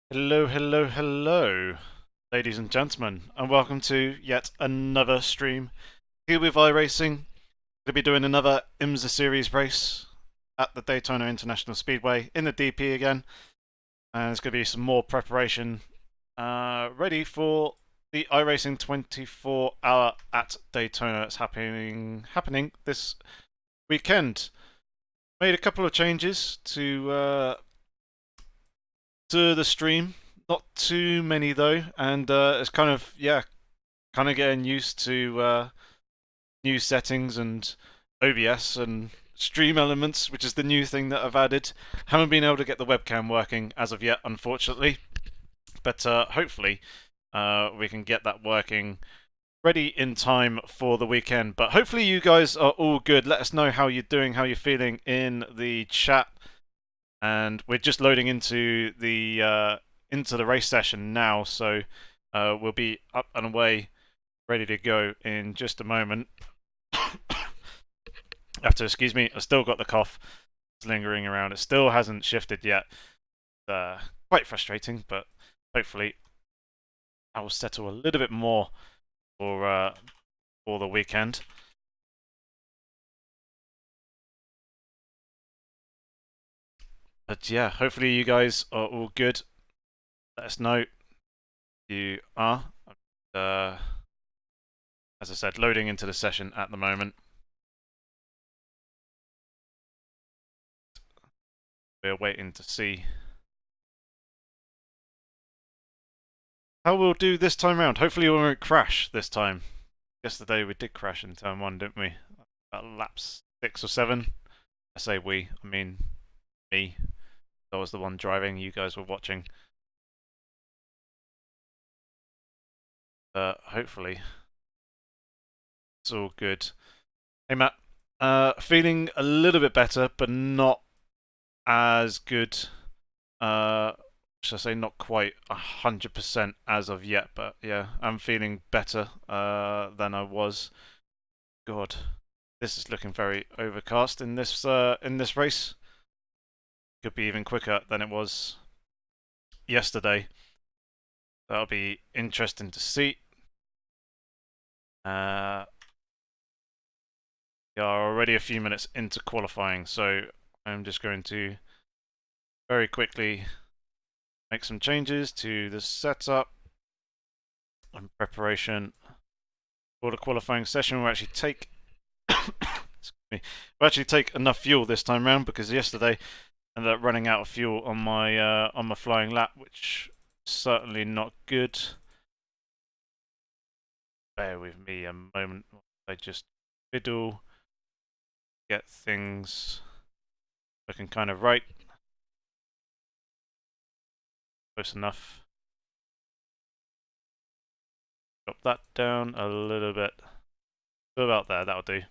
Hello, hello, hello, ladies and gentlemen, and welcome to yet another stream here with iRacing. We'll be doing another IMSA series race at the Daytona International Speedway in the DP again, and there's going to be some more preparation ready for the iRacing 24-hour at Daytona that's happening this weekend. Made a couple of changes to the stream. Not too many though, and it's kind of getting used to new settings and OBS and stream elements, which is the new thing that I've added. Haven't been able to get the webcam working as of yet, unfortunately, but hopefully we can get that working ready in time for the weekend. But hopefully you guys are all good. Let us know how you're doing, how you're feeling in the chat. And we're just loading into the race session now, so we'll be up and away, ready to go in just a moment. Have to excuse me, I've still got the cough. It's lingering around. It still hasn't shifted yet. Quite frustrating, but hopefully I will settle a little bit more for the weekend. But yeah, hopefully you guys are all good. Let us know if you are. As I said, loading into the session at the moment. We're waiting to see how we'll do this time round. Hopefully we won't crash this time. Yesterday we did crash in turn 1, didn't we? About laps 6 or 7. I say we, I mean me. I was the one driving, you guys were watching. Hopefully it's all good. Hey Matt, feeling a little bit better, but not as good. Should I say not quite 100% as of yet, but yeah, I'm feeling better than I was. God, this is looking very overcast in this race. Could be even quicker than it was yesterday. That'll be interesting to see. We are already a few minutes into qualifying, so I'm just going to very quickly make some changes to the setup and preparation for the qualifying session. We'll actually take enough fuel this time round, because yesterday I ended up running out of fuel on my flying lap, which is certainly not good. Bear with me a moment. I just fiddle, get things looking kind of right. Close enough. Drop that down a little bit. About there, that'll do.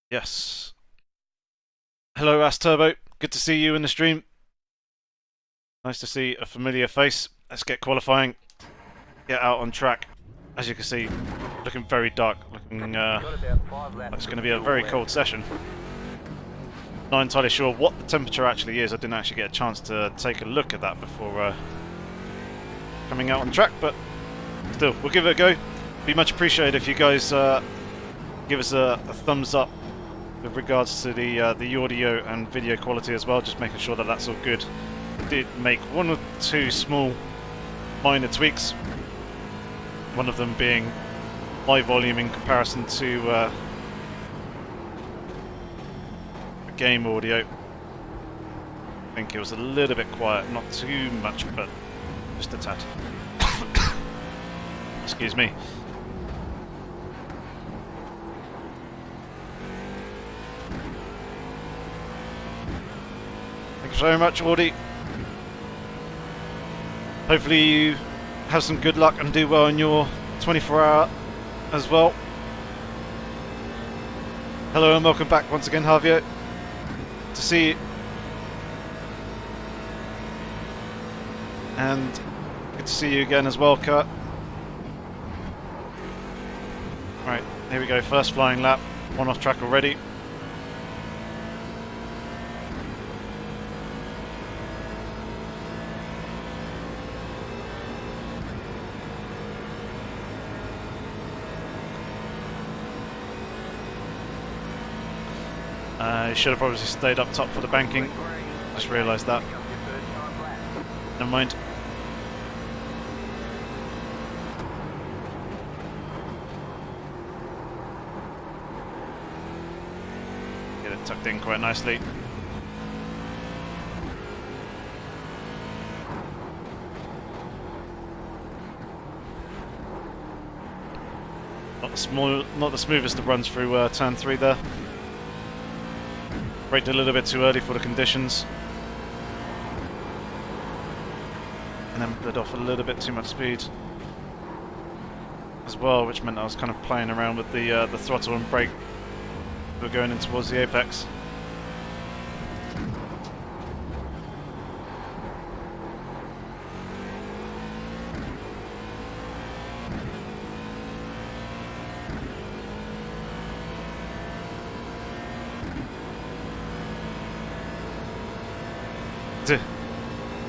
Yes. Hello, Turbo. Good to see you in the stream. Nice to see a familiar face. Let's get qualifying. Get out on track. As you can see, looking very dark. Looking like it's going to be a very cold session. Not entirely sure what the temperature actually is. I didn't actually get a chance to take a look at that before coming out on track, but still, we'll give it a go. Be much appreciated if you guys give us a thumbs up with regards to the audio and video quality as well, just making sure that that's all good. I did make one or two small minor tweaks, one of them being my volume in comparison to the game audio. I think it was a little bit quiet, not too much, but just a tad. Excuse me. Thanks very much, Audi. Hopefully you have some good luck and do well in your 24-hour as well. Hello and welcome back once again, Javier. To see you. And good to see you again as well, Kurt. Right, here we go, first flying lap. One off track already. Should have probably stayed up top for the banking. Just realised that. Never mind. Get it tucked in quite nicely. Not the smoothest of runs through turn 3 there. Braked a little bit too early for the conditions. And then bled off a little bit too much speed as well, which meant I was kind of playing around with the throttle and brake. We were going in towards the apex.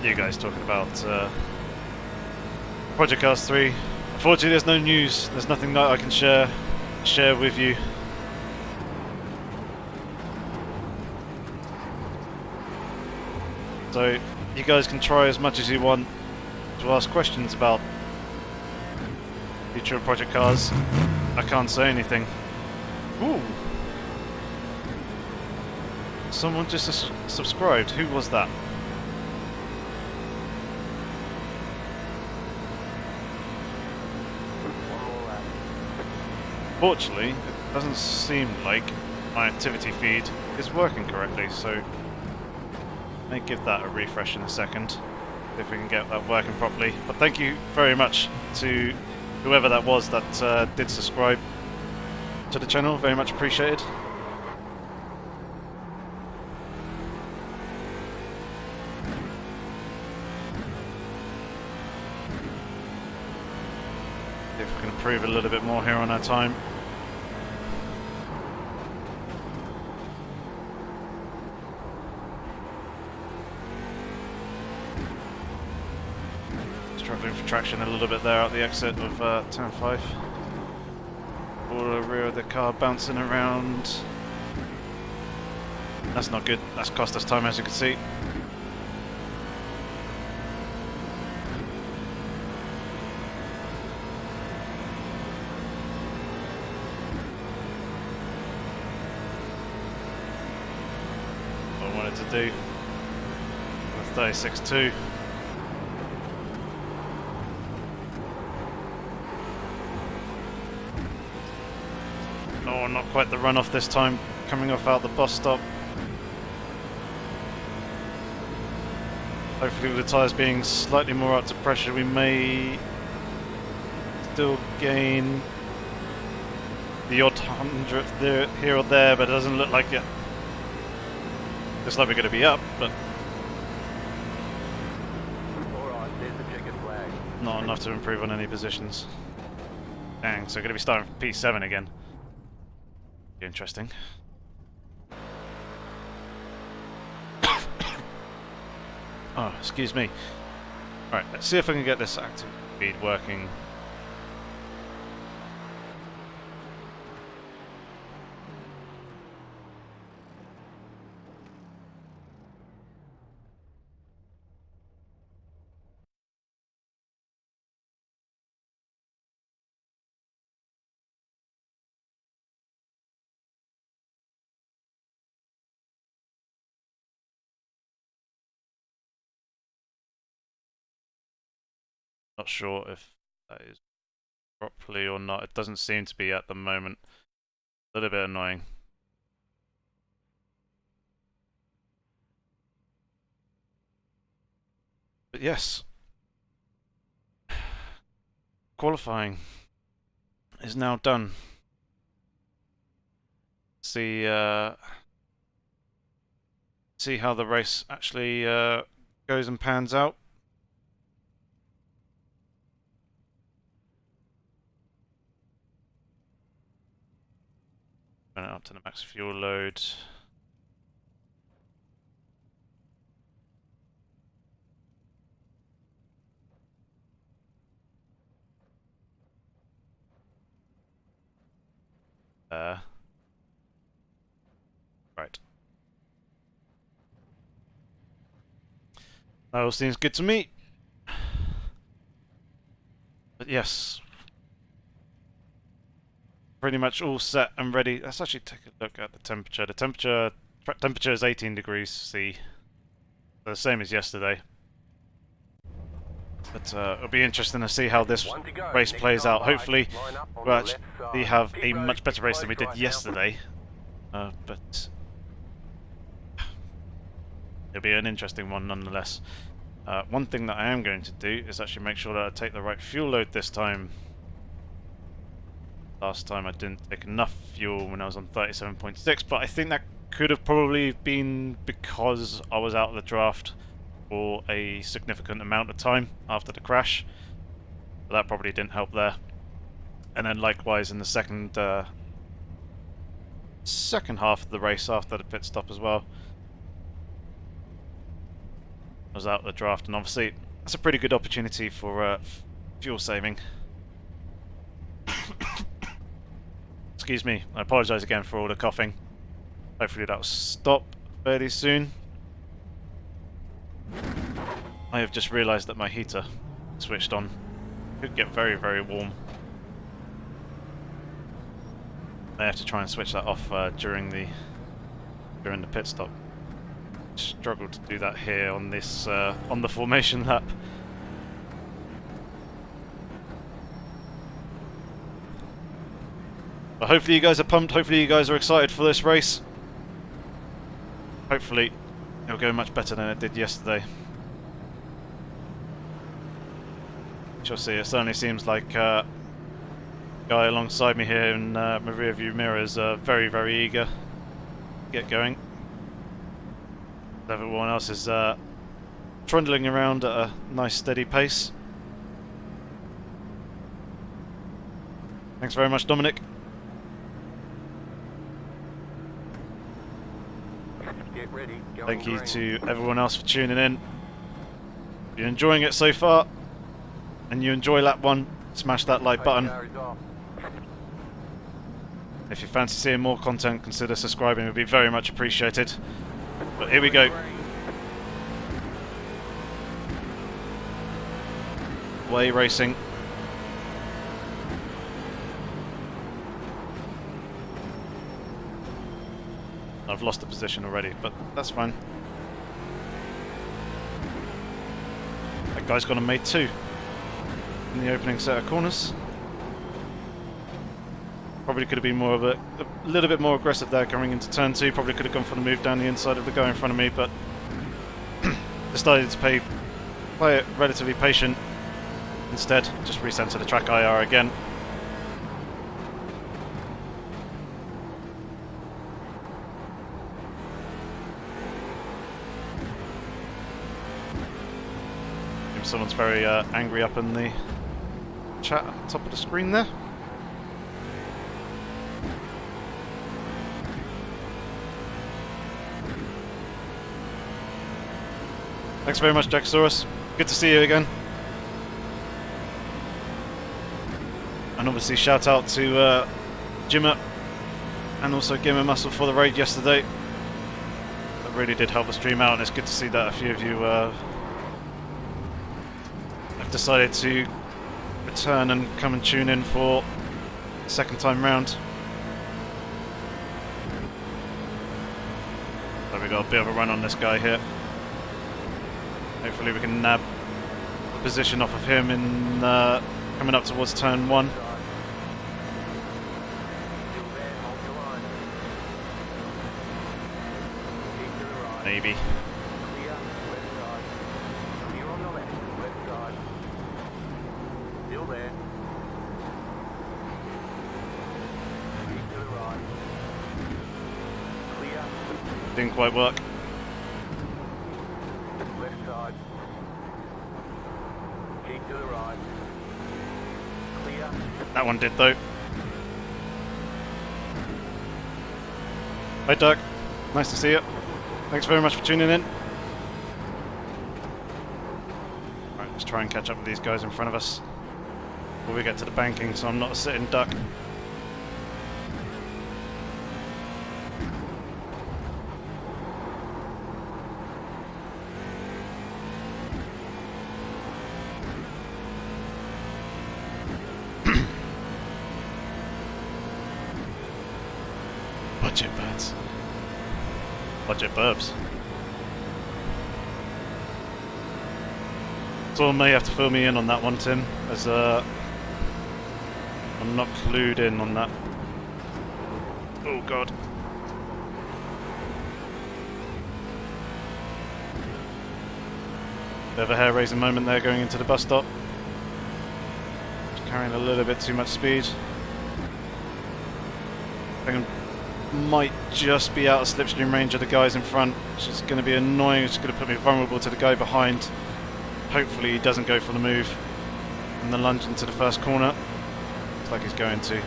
You guys talking about Project Cars 3. Unfortunately, there's no news. There's nothing that I can share with you. So you guys can try as much as you want to ask questions about future of Project Cars. I can't say anything. Ooh. Someone just subscribed. Who was that? Fortunately, it doesn't seem like my activity feed is working correctly, so I may give that a refresh in a second, if we can get that working properly. But thank you very much to whoever that was that did subscribe to the channel, very much appreciated. See if we can improve a little bit more here on our time. Struggling for traction a little bit there at the exit of turn 5. All the rear of the car bouncing around. That's not good. That's cost us time, as you can see. What I wanted to do with 36.2. Oh, not quite the runoff this time, coming off out the bus stop. Hopefully with the tyres being slightly more up to pressure, we may still gain the odd 100th there, here or there, but it doesn't look like it. Looks like we're going to be up, but not enough to improve on any positions. Dang, so we're going to be starting from P7 again. Interesting. Oh, excuse me. Alright, let's see if I can get this active feed working. Not sure if that is properly or not. It doesn't seem to be at the moment. A little bit annoying. But yes. Qualifying is now done. See how the race actually goes and pans out. Turn it up to the max fuel load. Right. That all seems good to me. But yes, pretty much all set and ready. Let's actually take a look at the temperature. The temperature is 18 degrees C, so the same as yesterday. But it'll be interesting to see how this race plays out. Hopefully, we'll actually have a much better race than we did yesterday. But it'll be an interesting one nonetheless. One thing that I am going to do is actually make sure that I take the right fuel load this time. Last time I didn't take enough fuel when I was on 37.6, but I think that could have probably been because I was out of the draft for a significant amount of time after the crash. But that probably didn't help there. And then likewise in the second half of the race after the pit stop as well, I was out of the draft, and obviously that's a pretty good opportunity for fuel saving. Excuse me, I apologise again for all the coughing. Hopefully that will stop fairly soon. I have just realised that my heater switched on. It could get very, very warm. I have to try and switch that off during the pit stop. Struggled to do that here on this on the formation lap. But hopefully you guys are pumped. Hopefully you guys are excited for this race. Hopefully it'll go much better than it did yesterday. Shall see. It certainly seems like guy alongside me here in my rear view mirror is very, very eager to get going. Everyone else is trundling around at a nice steady pace. Thanks very much, Dominic. Get ready. Thank you to everyone else for tuning in. If you're enjoying it so far and you enjoy lap 1, smash that like button. If you fancy seeing more content, consider subscribing. It would be very much appreciated. But here we go. iRacing. I've lost the position already, but that's fine. That guy's gone and made 2 in the opening set of corners. Probably could have been more of a little bit more aggressive there coming into turn 2. Probably could have gone for the move down the inside of the guy in front of me, but decided to play it relatively patient instead. Just recenter the TrackIR again. Someone's very angry up in the chat at the top of the screen there. Thanks very much, Jacksaurus. Good to see you again. And obviously shout out to Jimmer and also Gamer Muscle for the raid yesterday. That really did help the stream out, and it's good to see that a few of you have decided to return and come and tune in for the second time round. So we got a bit of a run on this guy here. Hopefully we can nab a position off of him in coming up towards turn 1. Maybe. Didn't quite work. Left side. Keep to the right. Clear. That one did though. Hi Doug, nice to see you. Thanks very much for tuning in. Right, let's try and catch up with these guys in front of us before we get to the banking, so I'm not a sitting duck. Budget birds. Budget burbs. Someone may have to fill me in on that one, Tim, as I'm not clued in on that. Oh god. Bit of a hair-raising moment there going into the bus stop. Just carrying a little bit too much speed. I think I might just be out of slipstream range of the guys in front, which is going to be annoying. It's going to put me vulnerable to the guy behind. Hopefully he doesn't go for the move and then lunge into the first corner. Looks like he's going to.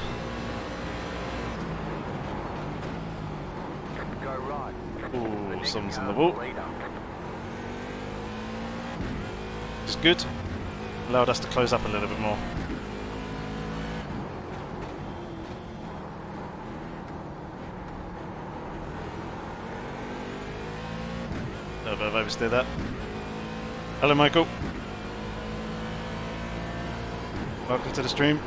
Go right. Ooh, someone's in the wall. It's good. Allowed us to close up a little bit more. A little bit of oversteer there. Hello, Michael. Welcome to the stream.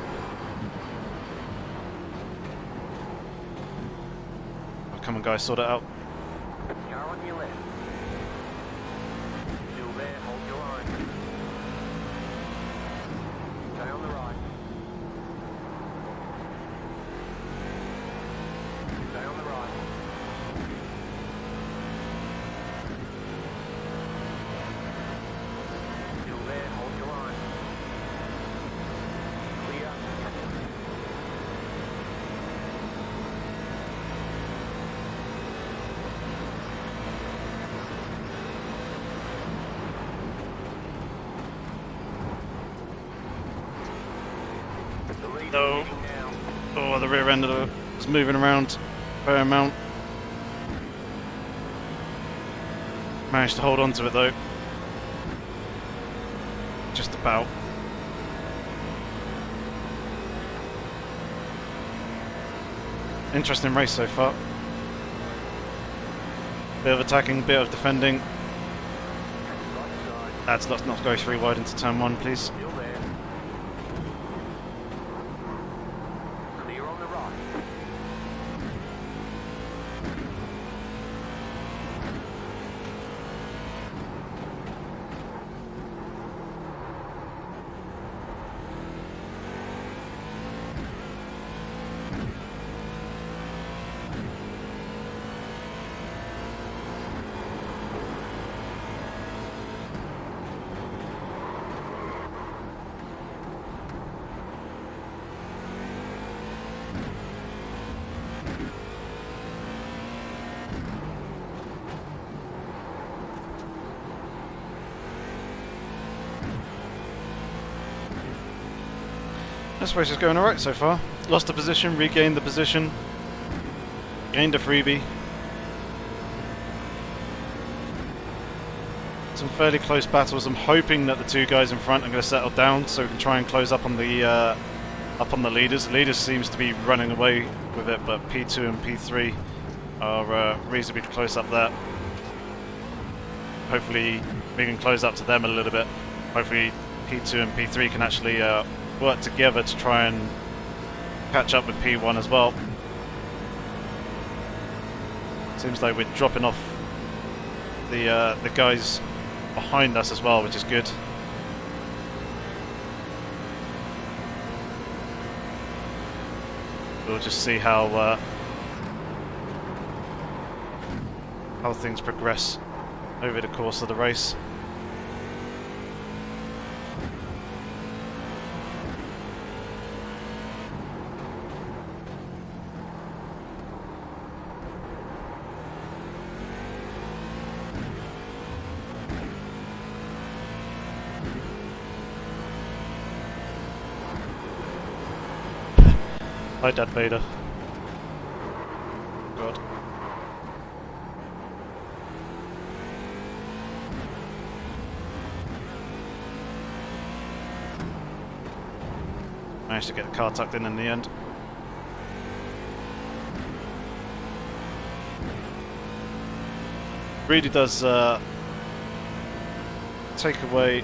Oh, come on, guys, sort it out. Car on your left. Still there, hold your line. Stay on the right. Stay on the right. Still there, hold your line. Clear. The lead No. is leading now. Oh, the rear end of it was moving around a fair amount. Managed to hold on to it though. Just about. Interesting race so far. Bit of attacking, bit of defending. Right side. Let's not go 3 wide into turn 1, please. Still there. Clear on the right. This race is going alright so far. Lost a position, regained the position, gained a freebie. Some fairly close battles. I'm hoping that the 2 guys in front are going to settle down so we can try and close up on the leaders. Leaders seems to be running away with it, but P2 and P3 are reasonably close up there. Hopefully we can close up to them a little bit. Hopefully P2 and P3 can actually work together to try and catch up with P1 as well. Seems like we're dropping off the guys behind us as well, which is good. We'll just see how things progress over the course of the race. Hi, Dad Vader. God. Managed to get the car tucked in the end. Really does take away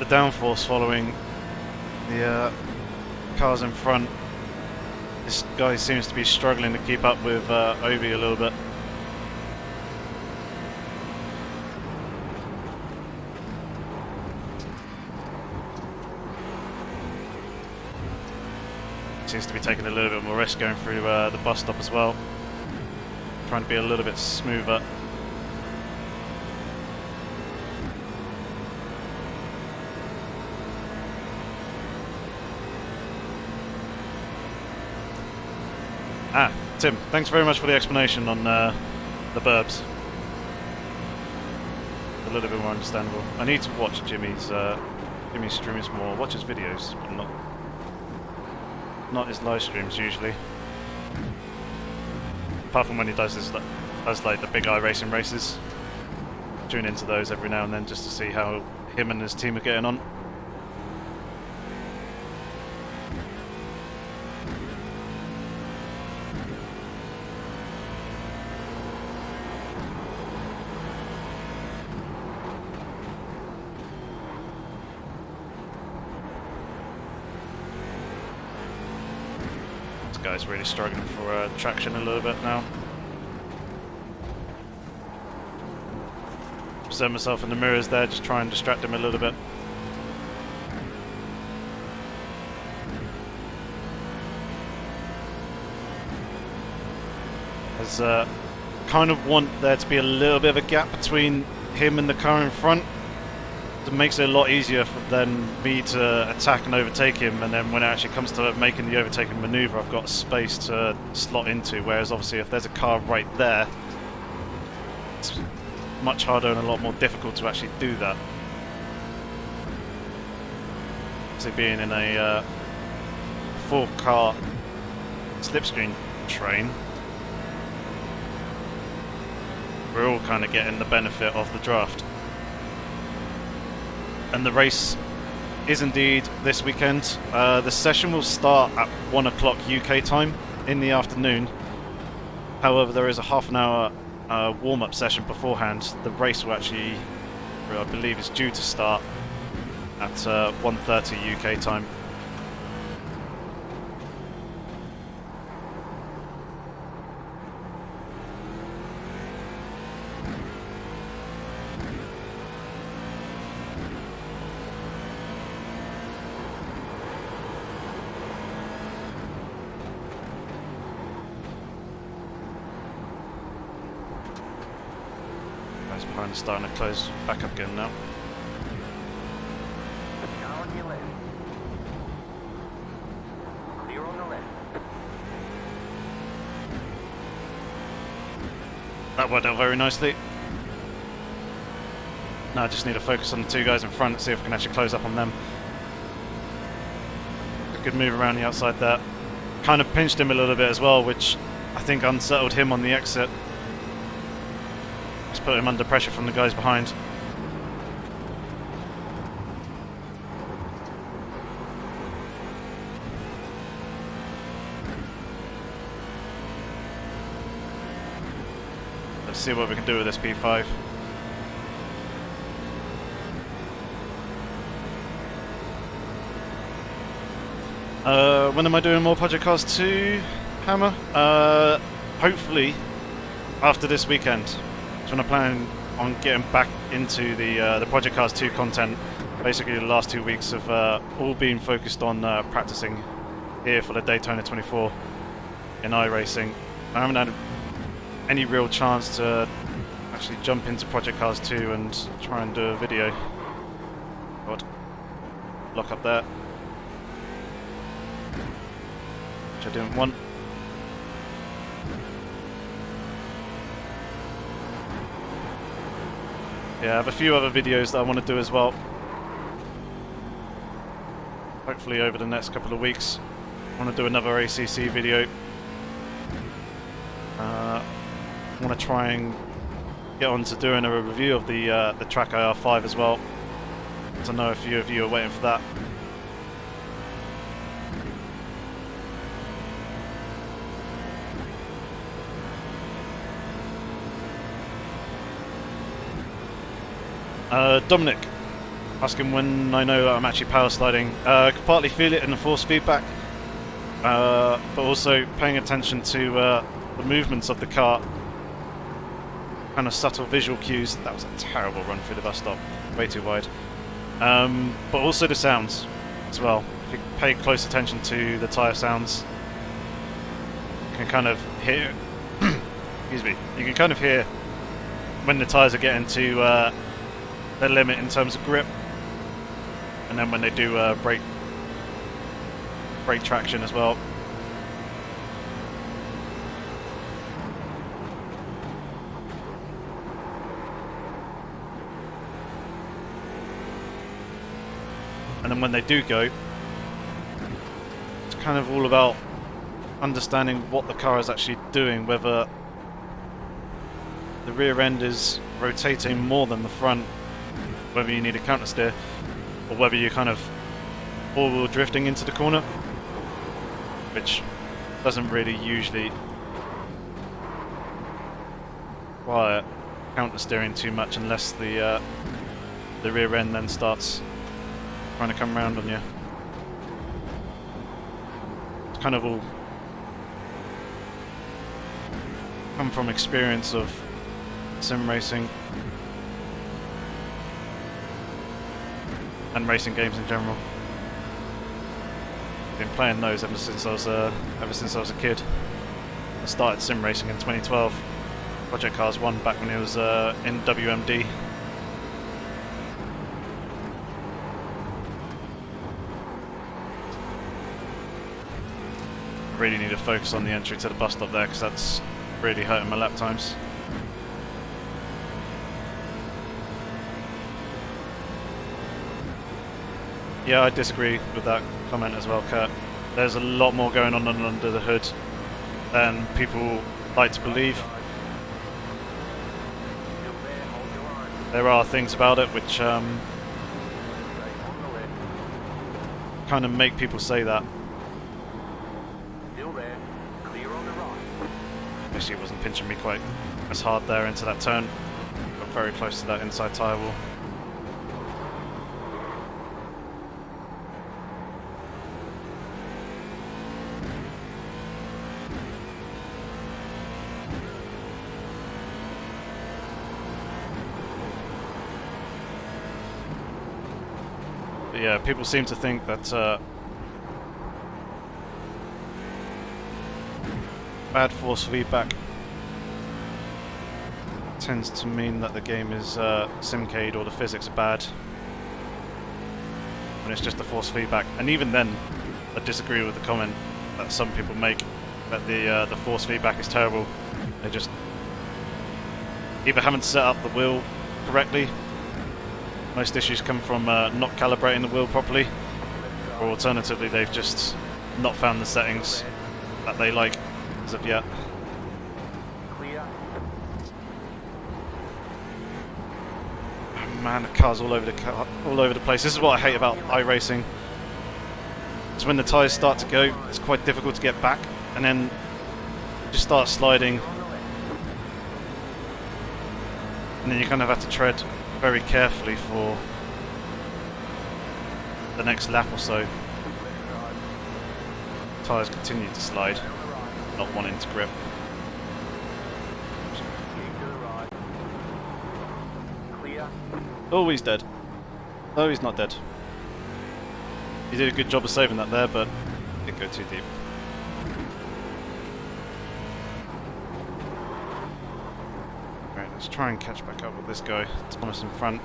the downforce following the cars in front. This guy seems to be struggling to keep up with Obi a little bit. Seems to be taking a little bit more risk going through the bus stop as well. Trying to be a little bit smoother. Ah, Tim, thanks very much for the explanation on the burbs. A little bit more understandable. I need to watch Jimmy's streams more. Watch his videos, but not his live streams usually. Apart from when he does like the big iRacing races. Tune into those every now and then just to see how him and his team are getting on. This guy's really struggling for traction a little bit now. Present myself in the mirrors there, just try and distract him a little bit. As kind of want there to be a little bit of a gap between him and the car in front. It makes it a lot easier than me to attack and overtake him, and then when it actually comes to making the overtaking maneuver, I've got space to slot into, whereas obviously if there's a car right there, it's much harder and a lot more difficult to actually do that. So being in a 4-car slipstream train, we're all kind of getting the benefit of the draft. And the race is indeed this weekend. The session will start at 1 o'clock UK time in the afternoon. However, there is a half an hour warm-up session beforehand. The race will actually, I believe, is due to start at 1:30 UK time. Behind starting to close back up again now. Car on your left. Clear on the left. That worked out very nicely. Now I just need to focus on the 2 guys in front and see if I can actually close up on them. A good move around the outside there. Kind of pinched him a little bit as well, which I think unsettled him on the exit. Just put him under pressure from the guys behind. Let's see what we can do with this P5. When am I doing more Project Cars 2, Hammer? Hopefully after this weekend. That's when I plan on getting back into the Project Cars 2 content. Basically the last 2 weeks have all been focused on practicing here for the Daytona 24 in iRacing. I haven't had any real chance to actually jump into Project Cars 2 and try and do a video. God. Lock up there. Which I didn't want. Yeah, I have a few other videos that I want to do as well. Hopefully over the next couple of weeks. I want to do another ACC video. I want to try and get on to doing a review of the TrackIR 5 as well. So I know a few of you are waiting for that. Dominic, asking when I know I'm actually power sliding. I can partly feel it in the force feedback. but also paying attention to the movements of the car, kind of subtle visual cues. That was a terrible run through the bus stop, way too wide. But also the sounds as well. If you pay close attention to the tyre sounds, you can kind of hear. Excuse me. You can kind of hear when the tyres are getting to their limit in terms of grip, and then when they do brake traction as well. And then when they do go, it's kind of all about understanding what the car is actually doing, whether the rear end is rotating more than the front, whether you need a counter steer, or whether you're kind of all-wheel drifting into the corner, which doesn't really usually require counter steering too much unless the rear end then starts trying to come round on you. It's kind of all come from experience of sim racing and racing games in general. I've been playing those ever since I was a kid. I started sim racing in 2012. Project Cars 1 back when it was in WMD. Really need to focus on the entry to the bus stop there, because that's really hurting my lap times. Yeah, I disagree with that comment as well, Kurt. There's a lot more going on under the hood than people like to believe. There are things about it which kind of make people say that. Actually, it wasn't pinching me quite as hard there into that turn. Got very close to that inside tyre wall. But yeah, people seem to think that bad force feedback tends to mean that the game is simcade or the physics are bad, when it's just the force feedback. And even then, I disagree with the comment that some people make that the force feedback is terrible. They just either haven't set up the wheel correctly. Most issues come from not calibrating the wheel properly, or alternatively they've just not found the settings that they like as of yet. Oh man, the car's all over the place. This is what I hate about iRacing. It's when the tyres start to go, it's quite difficult to get back, and then just start sliding, and then you kind of have to tread very carefully for the next lap or so. Tyres continue to slide, not wanting to grip. Oh, he's dead. Oh, he's not dead. He did a good job of saving that there, but didn't go too deep. Right, let's try and catch back up with this guy, Thomas in front.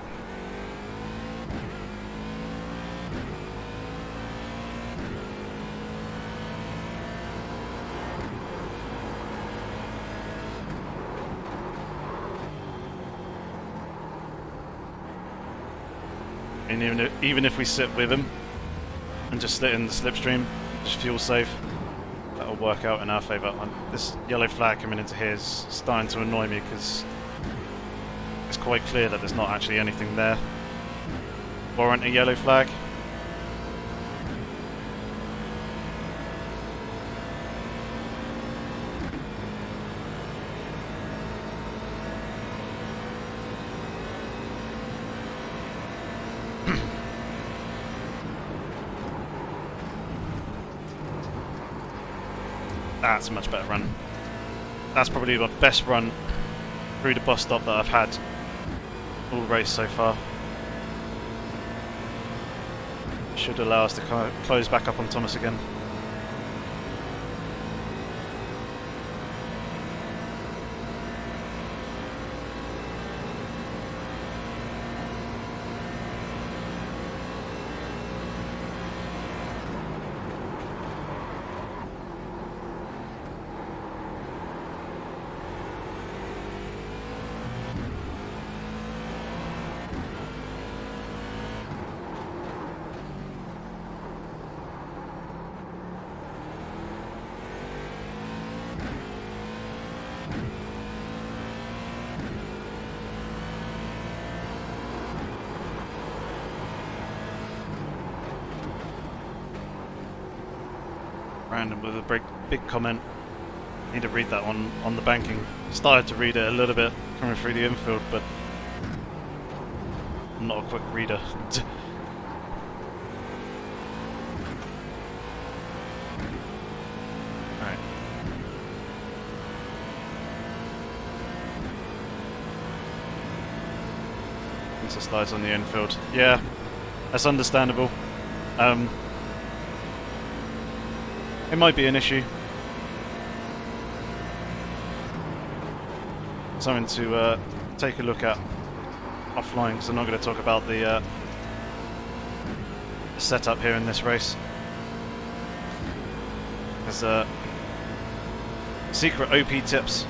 And even if we sit with him and just sit in the slipstream, just fuel safe, that'll work out in our favour. This yellow flag coming into here is starting to annoy me, because it's quite clear that there's not actually anything there warrant a yellow flag. That's a much better run. That's probably my best run through the bus stop that I've had all race so far. Should allow us to kind of close back up on Thomas again. Random with a big comment. Need to read that on the banking. Started to read it a little bit coming through the infield, but I'm not a quick reader. Alright. IMSA slides on the infield. Yeah, that's understandable. It might be an issue. Something to take a look at offline, because I'm not going to talk about the setup here in this race. There's secret OP tips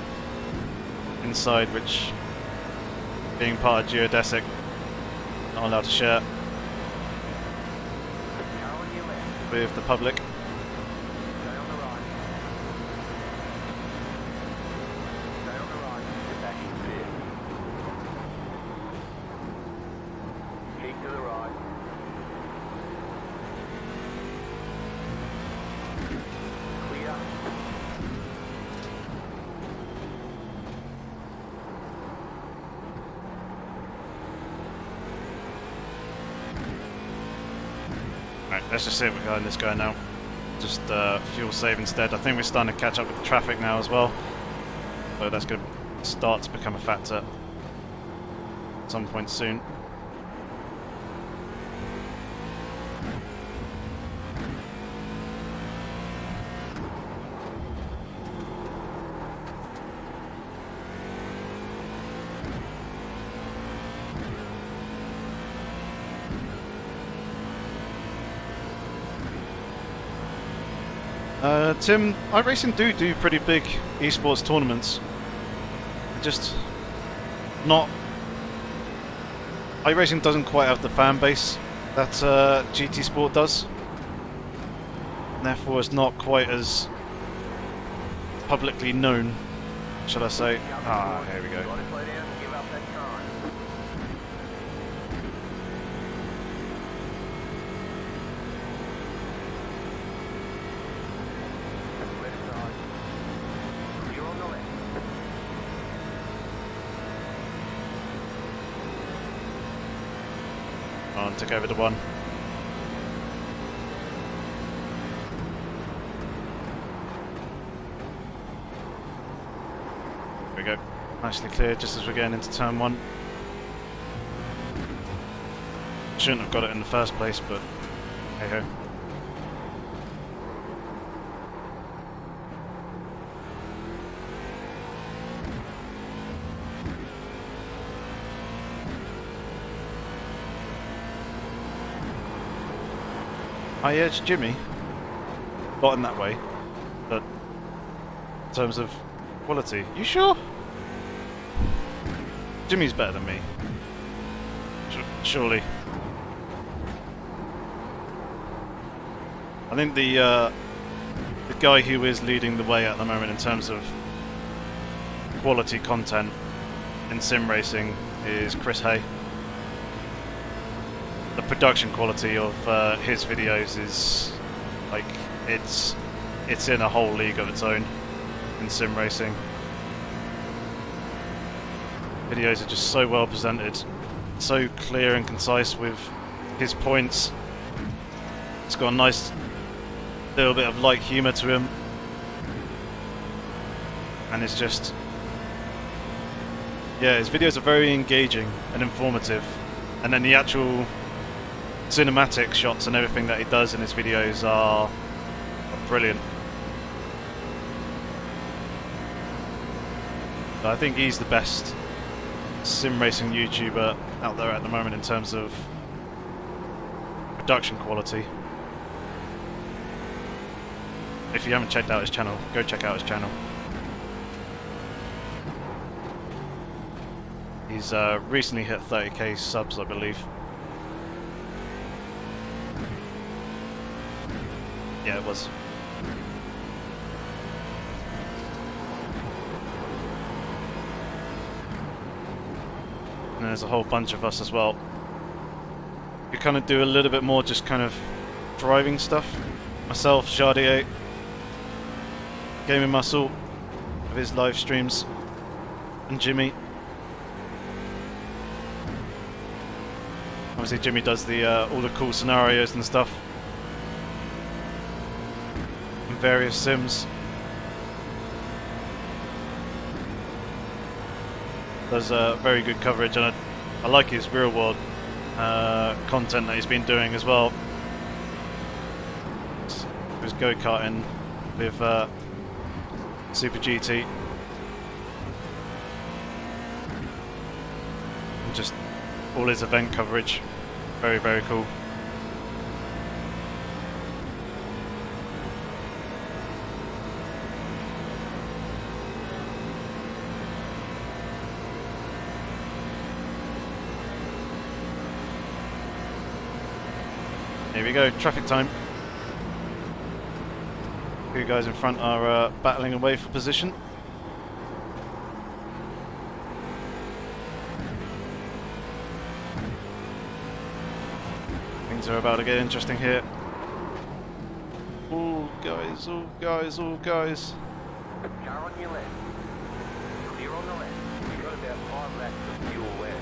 inside, which, being part of Geodesic, not allowed to share with the public. Let's just see if we're going this guy now. Just fuel save instead. I think we're starting to catch up with the traffic now as well. So that's going to start to become a factor at some point soon. Tim, iRacing do pretty big esports tournaments. Just not. iRacing doesn't quite have the fan base that GT Sport does. And therefore, it's not quite as publicly known, shall I say. Ah, here we go. Took over the one. There we go. Nicely cleared just as we're getting into turn one. Shouldn't have got it in the first place, but hey ho. I edged Jimmy, not in that way, but in terms of quality. You sure? Jimmy's better than me. Surely. I think the guy who is leading the way at the moment in terms of quality content in sim racing is Chris Hay. The production quality of his videos is like it's in a whole league of its own in sim racing. Videos are just so well presented, so clear and concise with his points. It's got a nice little bit of light humour to him. and it's just, yeah, his videos are very engaging and informative, and then the actual cinematic shots and everything that he does in his videos are brilliant. So I think he's the best sim racing YouTuber out there at the moment in terms of production quality. If you haven't checked out his channel, go check out his channel. He's recently hit 30k subs, I believe. Yeah, it was. And there's a whole bunch of us as well. We kind of do a little bit more just kind of driving stuff. Myself, Jardier, Gaming Muscle with his live streams, and Jimmy. Obviously Jimmy does the all the cool scenarios and stuff in various sims. Does very good coverage, and I like his real world content that he's been doing as well. He was go-karting with Super GT. And just all his event coverage. Very, very cool. Here we go, traffic time. Two guys in front are battling away for position. Things are about to get interesting here. Oh guys, oh guys, oh guys. Car on your left. Clear on the left. You've got about 5 laps of fuel left.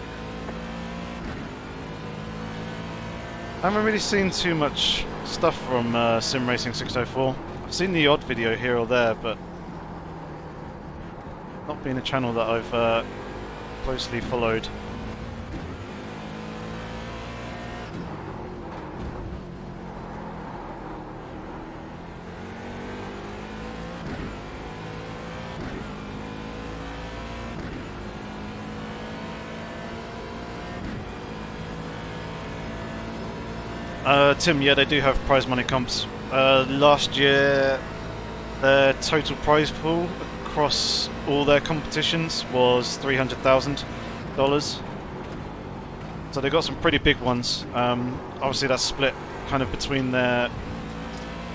I haven't really seen too much stuff from Sim Racing 604. I've seen the odd video here or there, but not been a channel that I've closely followed. Tim, yeah, they do have prize money comps. Last year, their total prize pool across all their competitions was $300,000. So they got some pretty big ones. Obviously, that's split kind of between their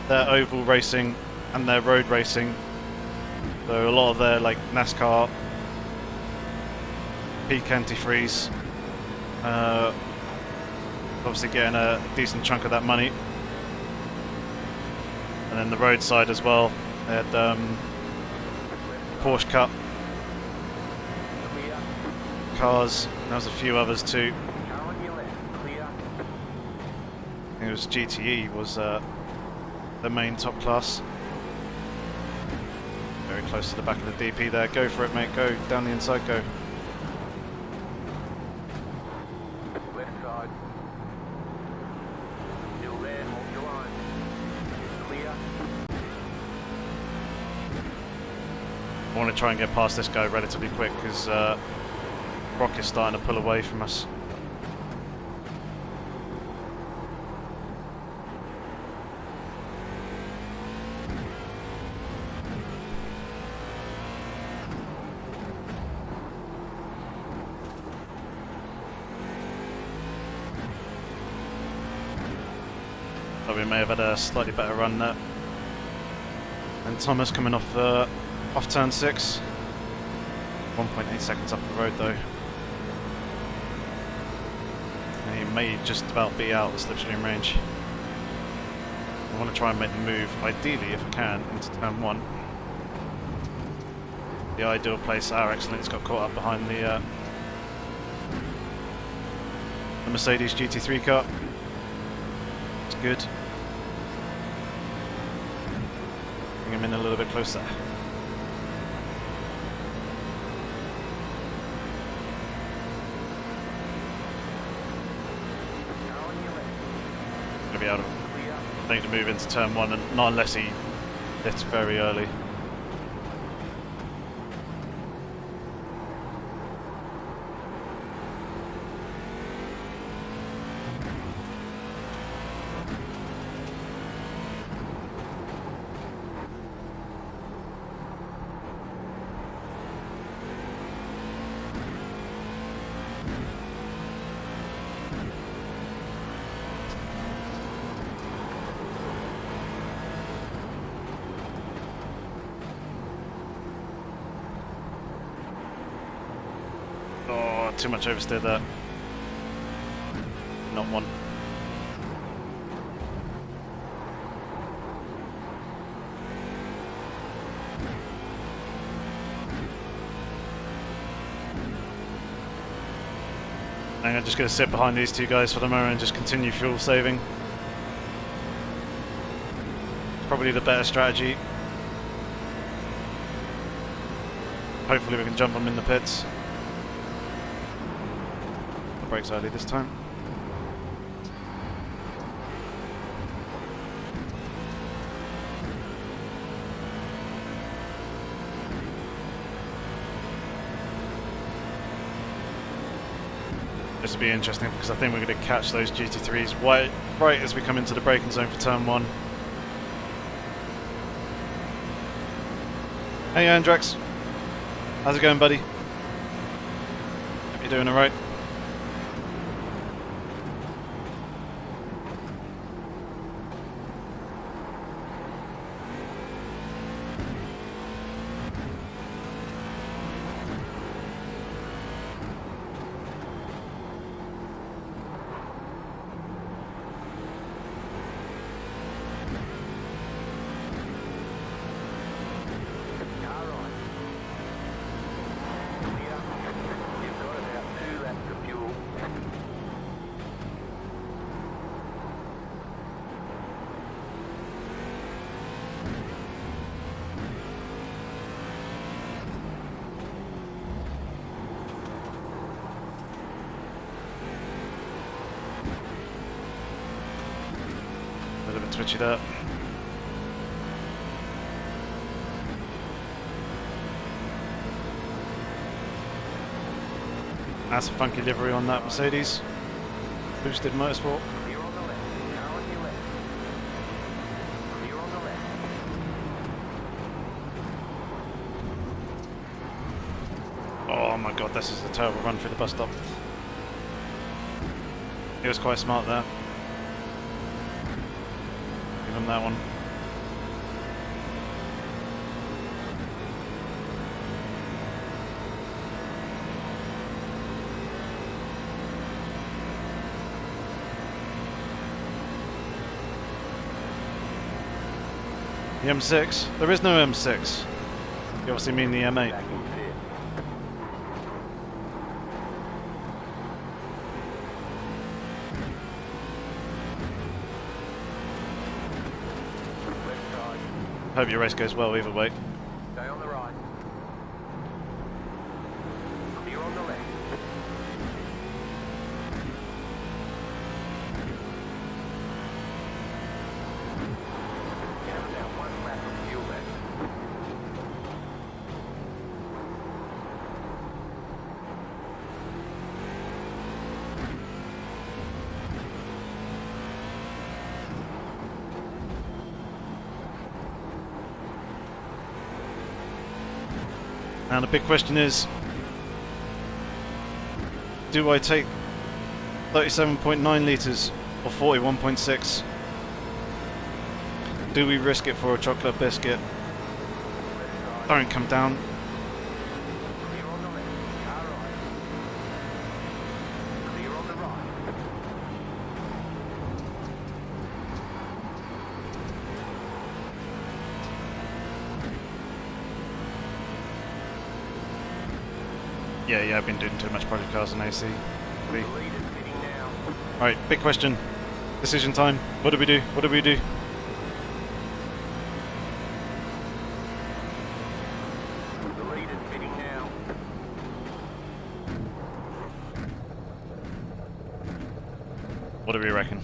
oval racing and their road racing. So a lot of their like NASCAR, peak antifreeze. Obviously getting a decent chunk of that money, and then the roadside as well. They had Porsche Cup, cars, and there was a few others too. I think it was GTE was the main top class. Very close to the back of the DP there. Go for it, mate. Go down the inside. Go. I want to try and get past this guy relatively quick because Rock is starting to pull away from us. Thought we may have had a slightly better run there. And Thomas coming off turn 6. 1.8 seconds up the road though. And he may just about be out the slipstream range. I want to try and make the move, ideally if I can, into turn 1. The ideal place, excellent, it's got caught up behind the Mercedes GT3 car. It's good. Bring him in a little bit closer. going to be able to Clear. need to move into turn 1, and not unless he hits very early. Oh, too much oversteer there. Not one. I'm just going to sit behind these two guys for the moment and just continue fuel saving. Probably the better strategy. Hopefully we can jump them in the pits. The brakes early this time. This will be interesting because I think we're going to catch those GT3s right as we come into the braking zone for turn 1. Hey Andrex, how's it going, buddy? Hope you're doing alright. Car on. Clear. You've got about 2 laps of fuel. A little bit twitchy there. That's a funky livery on that Mercedes. Boosted Motorsport. Clear on the left. Car on your left. Clear on the left. Oh my god, this is a terrible run through the bus stop. He was quite smart there. Give him that one. The M6? There is no M6. You obviously mean the M8. Back in fifth. Left side. Hope your race goes well either way. Stay on the right. Clear on the left. You have about 1 lap of fuel left. Now the big question is, do I take 37.9 litres or 41.6? Do we risk it for a chocolate biscuit? Left side. Don't come down. Clear on the left. Car right. Clear on the right. Yeah, I've been doing too much project cars and AC. The lead is pitting now. Alright, big question. Decision time. What do we do? What do we do? The lead is pitting now. What do we reckon?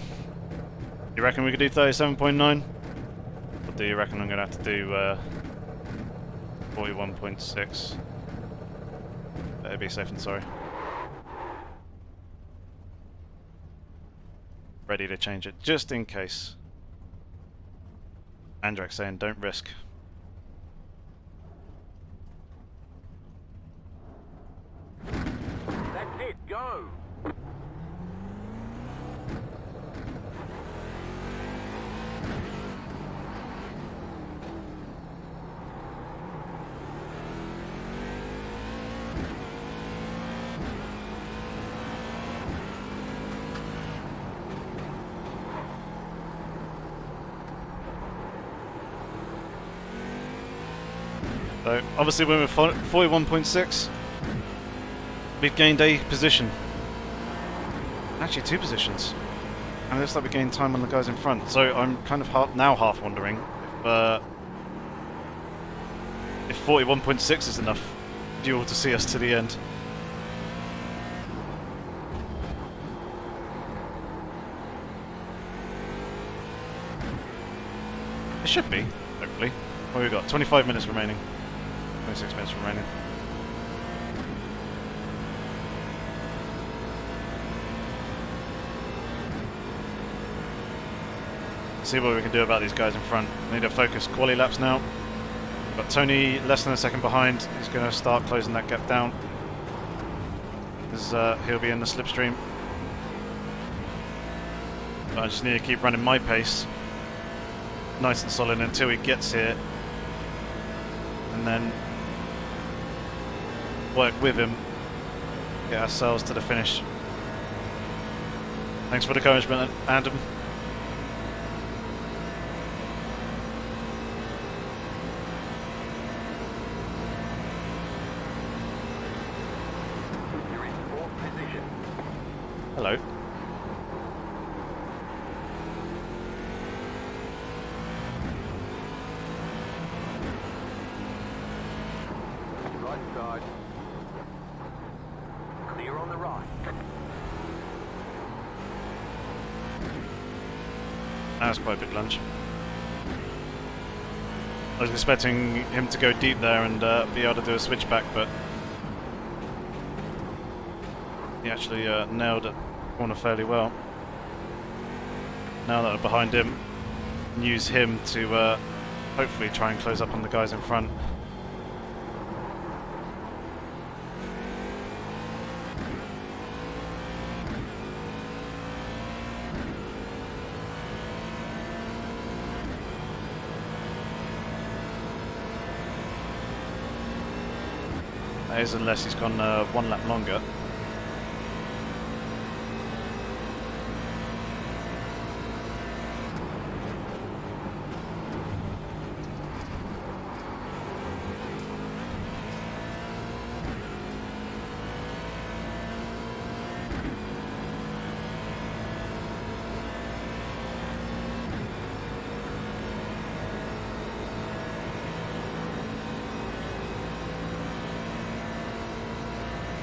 You reckon we could do 37.9? Or do you reckon I'm going to have to do 41.6? Better be safe than sorry. Ready to change it, just in case. Andrak saying don't risk. That's it, go! So, obviously when we're 41.6, we've gained a position. Actually 2 positions. And it looks like we gained time on the guys in front. So I'm kind of half wondering if 41.6 is enough fuel to see us to the end. It should be, hopefully. What have we got? 25 minutes remaining. 26 minutes remaining. See what we can do about these guys in front. We need to focus quali laps now. We've got Tony less than a second behind. He's going to start closing that gap down. As he'll be in the slipstream. But I just need to keep running my pace. Nice and solid until he gets here. And then work with him. Get ourselves to the finish. Thanks for the encouragement, Adam. You're in 4th position. Hello. Right side. Clear on the right. That's quite a big lunge. I was expecting him to go deep there and be able to do a switchback, but he actually nailed the corner fairly well. Now that we're behind him, use him to hopefully try and close up on the guys in front. That is unless he's gone 1 lap longer.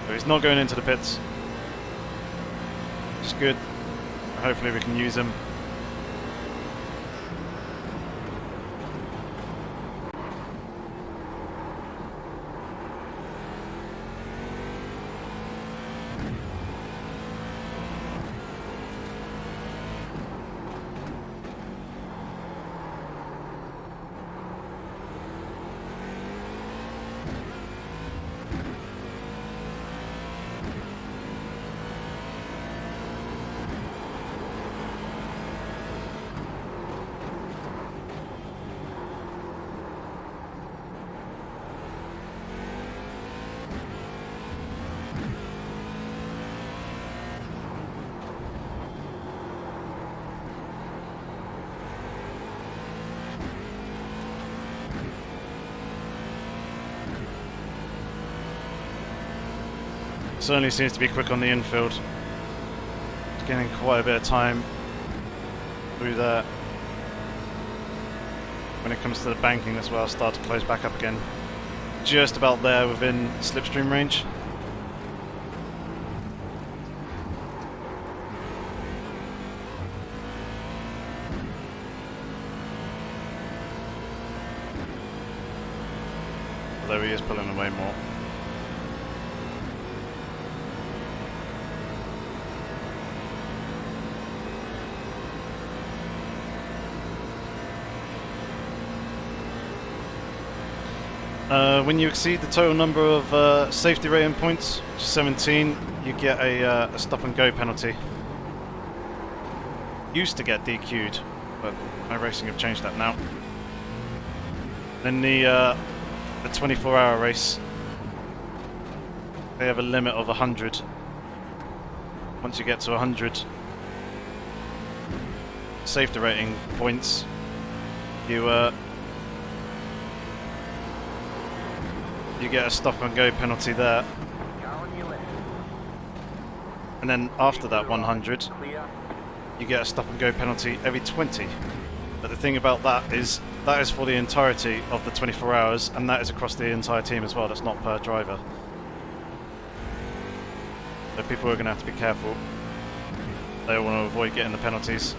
So he's not going into the pits. Which is good. Hopefully we can use him. Certainly seems to be quick on the infield. It's getting quite a bit of time through there. When it comes to the banking, that's where I'll start to close back up again. Just about there within slipstream range. though he is pulling away more. When you exceed the total number of safety rating points, which is 17, you get a stop and go penalty. Used to get DQ'd, but iRacing have changed that now. Then the 24-hour race, they have a limit of 100. Once you get to 100 safety rating points, you get a stop and go penalty there. And then after that 100, you get a stop and go penalty every 20. But the thing about that is for the entirety of the 24 hours, and that is across the entire team as well. That's not per driver. So people are going to have to be careful. They want to avoid getting the penalties.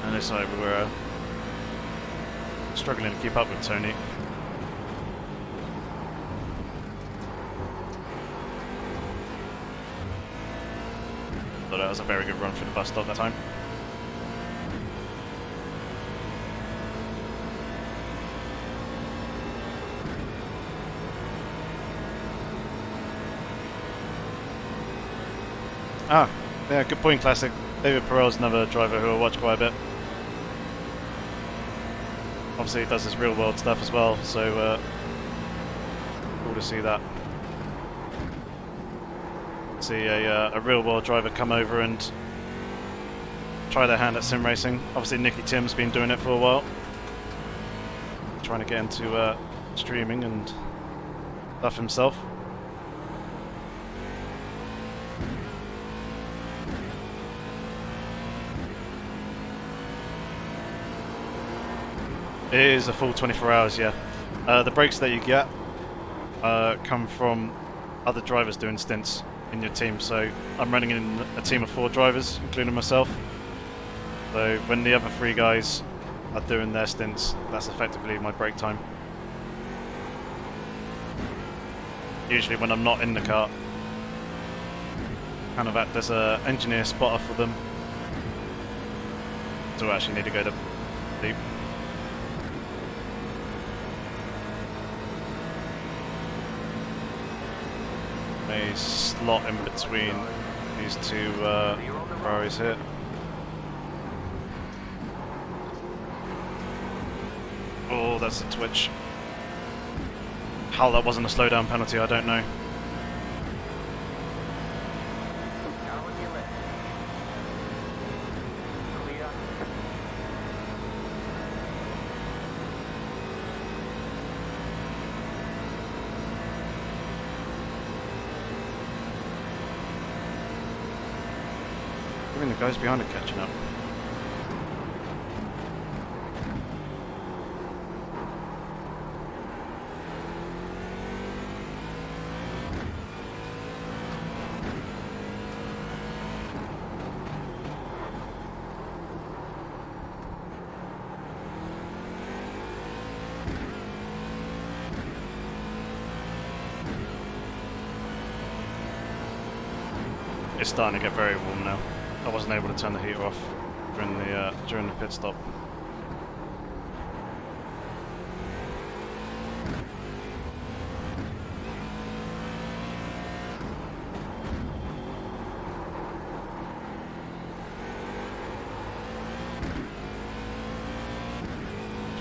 And it's like we're struggling to keep up with Tony. But that was a very good run through the bus stop that time. Ah, yeah, good point, Classic. David Perel's another driver who I watch quite a bit. Obviously he does his real world stuff as well, so cool to see that. See a real world driver come over and try their hand at sim racing. Obviously Nicky Tim's been doing it for a while, trying to get into streaming and stuff himself. It is a full 24 hours, yeah. The breaks that you get come from other drivers doing stints in your team. So I'm running in a team of 4 drivers, including myself. So when the other 3 guys are doing their stints, that's effectively my break time. Usually when I'm not in the car, kind of act as an engineer spotter for them. Do I actually need to go to deep? A slot in between these 2 Ferraris here. Oh, that's a twitch. How that wasn't a slowdown penalty, I don't know. I think the guys behind are catching up. It's starting to get very warm now. I wasn't able to turn the heater off during the pit stop.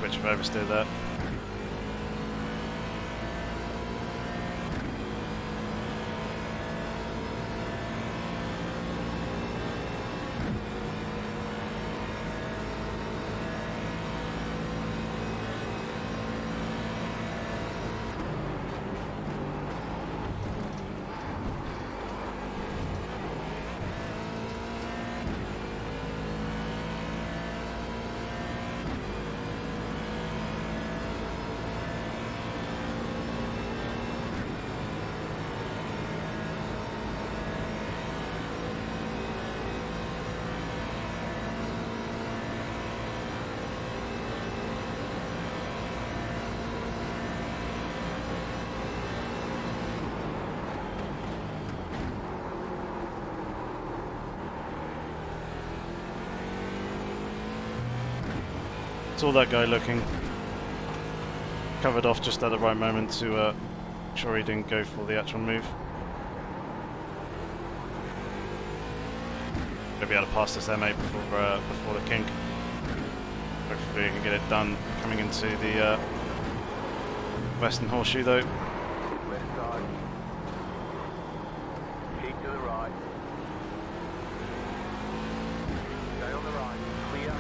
Twitch of oversteer there. Saw that guy looking. Covered off just at the right moment to make sure he didn't go for the actual move. Gonna be able to pass this M8 before the kink. Hopefully we can get it done coming into the Western Horseshoe though. Left side. Keep to the right. Stay on the right. Clear.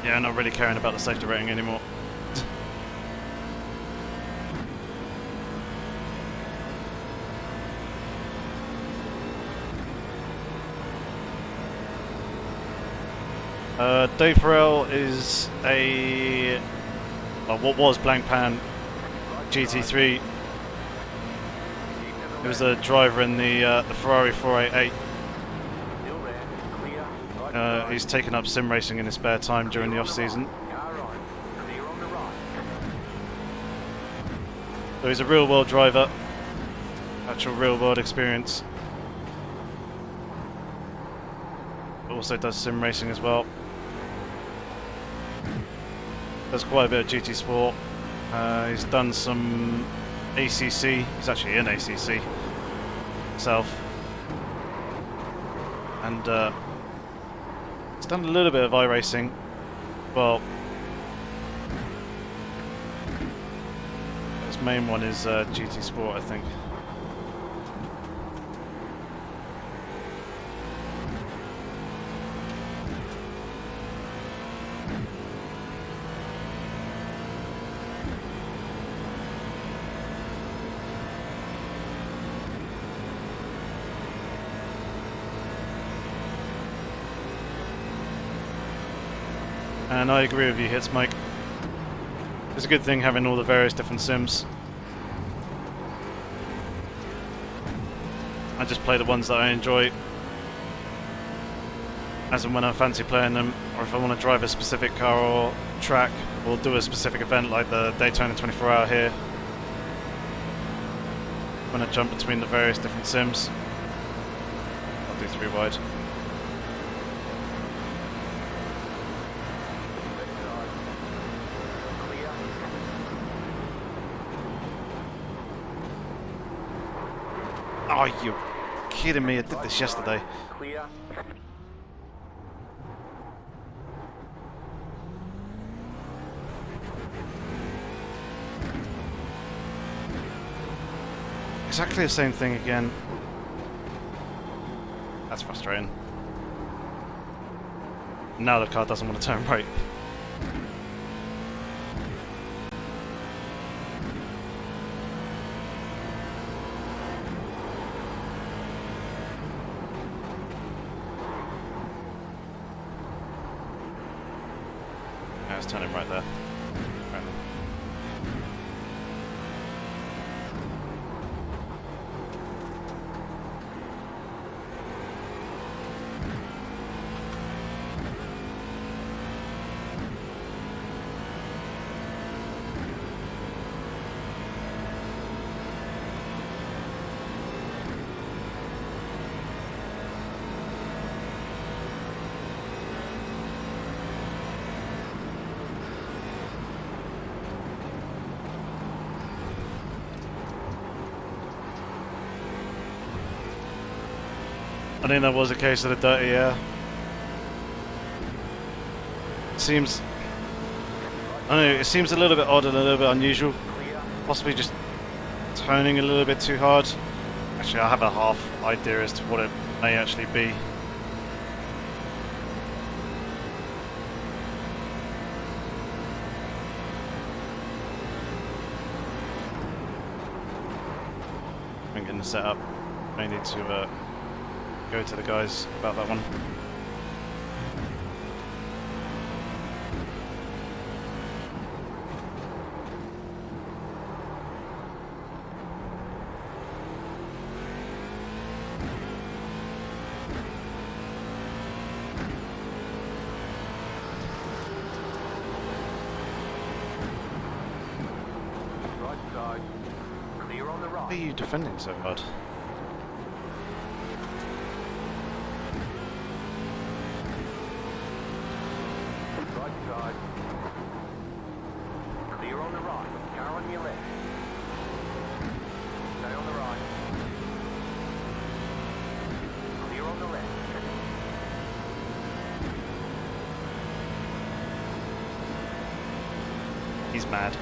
Yeah, not really caring about the safety rating anymore. Dave Farrell is what was Blank Pan GT3. He was a driver in the Ferrari 488. Still there. Clear. Right side. He's taken up sim racing in his spare time during the off season. Car on. Clear on the right. So he's a real world driver, actual real world experience. Also does sim racing as well. Does quite a bit of GT Sport. He's done some ACC. He's actually in ACC himself, and he's done a little bit of iRacing. Well, his main one is GT Sport, I think. And I agree with you, Hits Mike. It's a good thing having all the various different sims. I just play the ones that I enjoy as and when I fancy playing them, or if I want to drive a specific car or track, or do a specific event like the Daytona 24 hour here. When I jump between the various different sims, I'll do 3 wide. Left side. Clear. Oh, you're kidding me, I did this yesterday. Clear. Exactly the same thing again. That's frustrating. Now the car doesn't want to turn right. Yeah, it's turning right there. Right. I think that was a case of the dirty air. Seems, I don't know, it seems a little bit odd and a little bit unusual. Clear. Possibly just toning a little bit too hard. Actually, I have a half idea as to what it may actually be. I'm getting the setup. I need to go to the guys about that one. Right side. Clear on the Why are right. you defending so hard? Right side. Clear on the right. Car on your left. Stay on the right. Clear on the left. He's mad.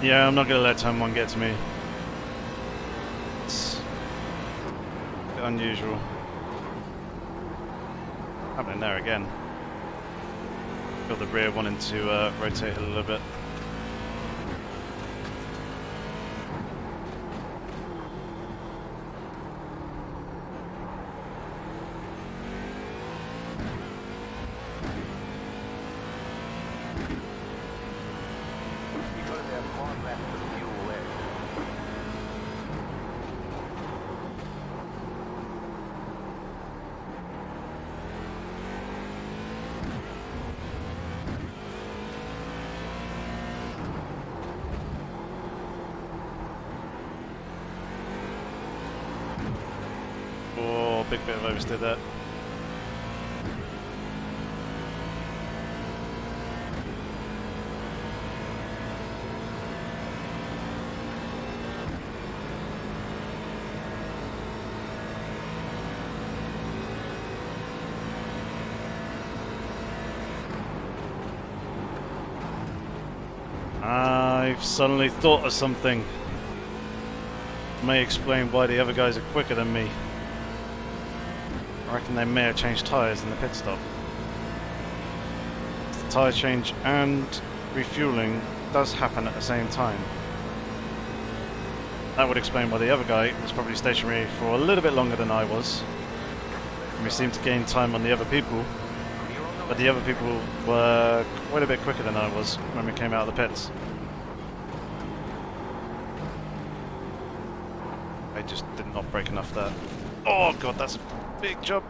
Yeah, I'm not going to let turn 1 get to me. It's a bit unusual. Happening there again. Feel the rear wanting to rotate a little bit. You've got about 5 laps of fuel left. Oh, big bit of oversteer there. I've suddenly thought of something. May explain why the other guys are quicker than me. I reckon they may have changed tyres in the pit stop. The tyre change and refueling does happen at the same time. That would explain why the other guy was probably stationary for a little bit longer than I was. And we seemed to gain time on the other people, but the other people were quite a bit quicker than I was when we came out of the pits. I just did not brake enough there. Oh god, that's a big jump.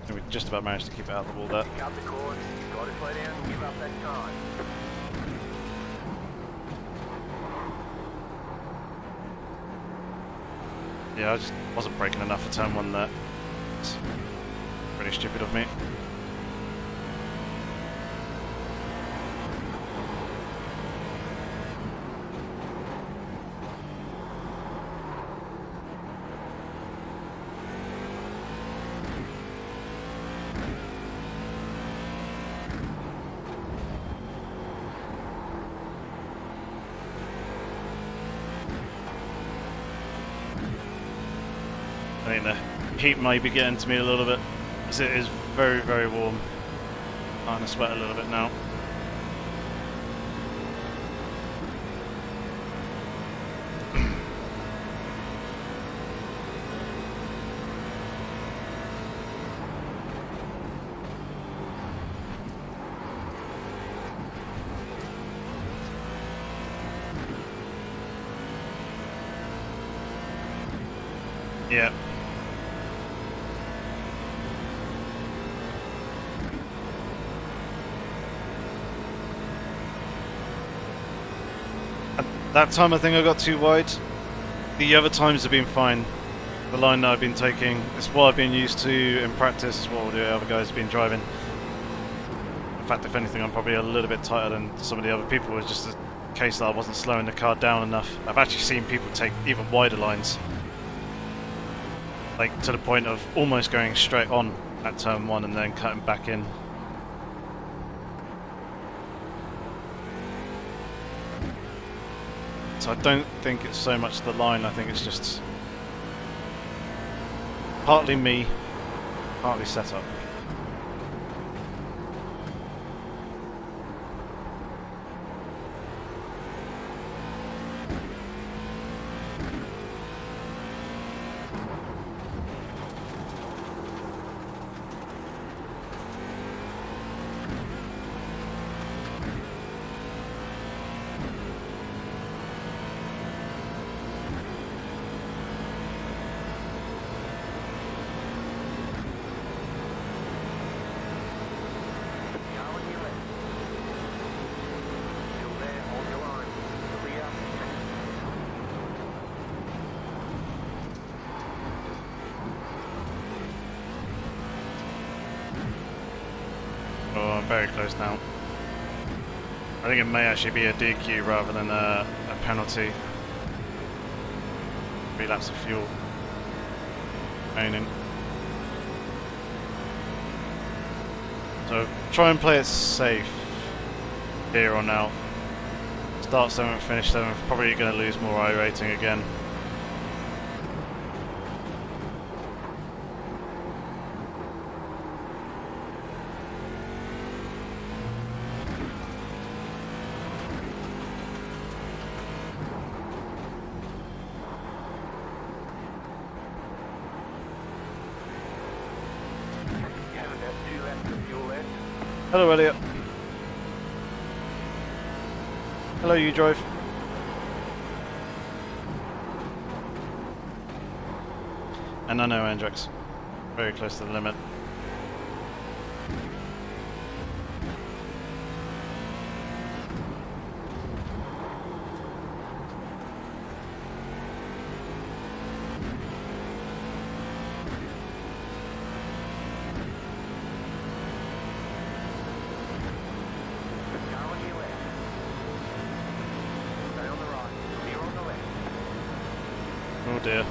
And we just about managed to keep it out of the wall there. Pick up the course. You've got to slow down and give up that time. Yeah, I just wasn't braking enough for turn 1 there. It's pretty stupid of me. I think the heat might be getting to me a little bit, as it is very, very warm. I'm starting to sweat a little bit now. Yeah. At that time I think I got too wide. The other times have been fine. the line that I've been taking. It's what I've been used to in practice. It's what all the other guys have been driving. In fact, if anything, I'm probably a little bit tighter than some of the other people. It's just a case that I wasn't slowing the car down enough. I've actually seen people take even wider lines, like to the point of almost going straight on at turn 1 and then cutting back in. So I don't think it's so much the line, I think it's just partly me, partly setup. Oh, I'm very close now. I think it may actually be a DQ rather than a penalty. 3 laps of fuel remaining. So try and play it safe here on out. Start 7th, finish 7th. Probably going to lose more iRacing again. Hello, Elliot. Hello, you drive. And I know Andrex. Very close to the limit. Oh dear.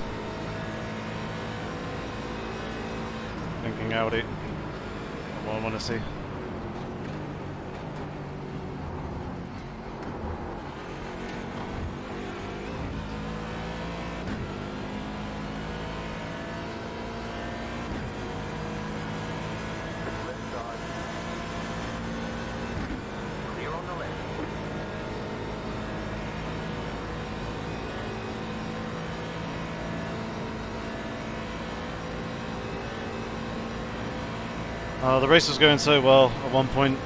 Thinking Audi. What I want to see. The race was going so well at one point.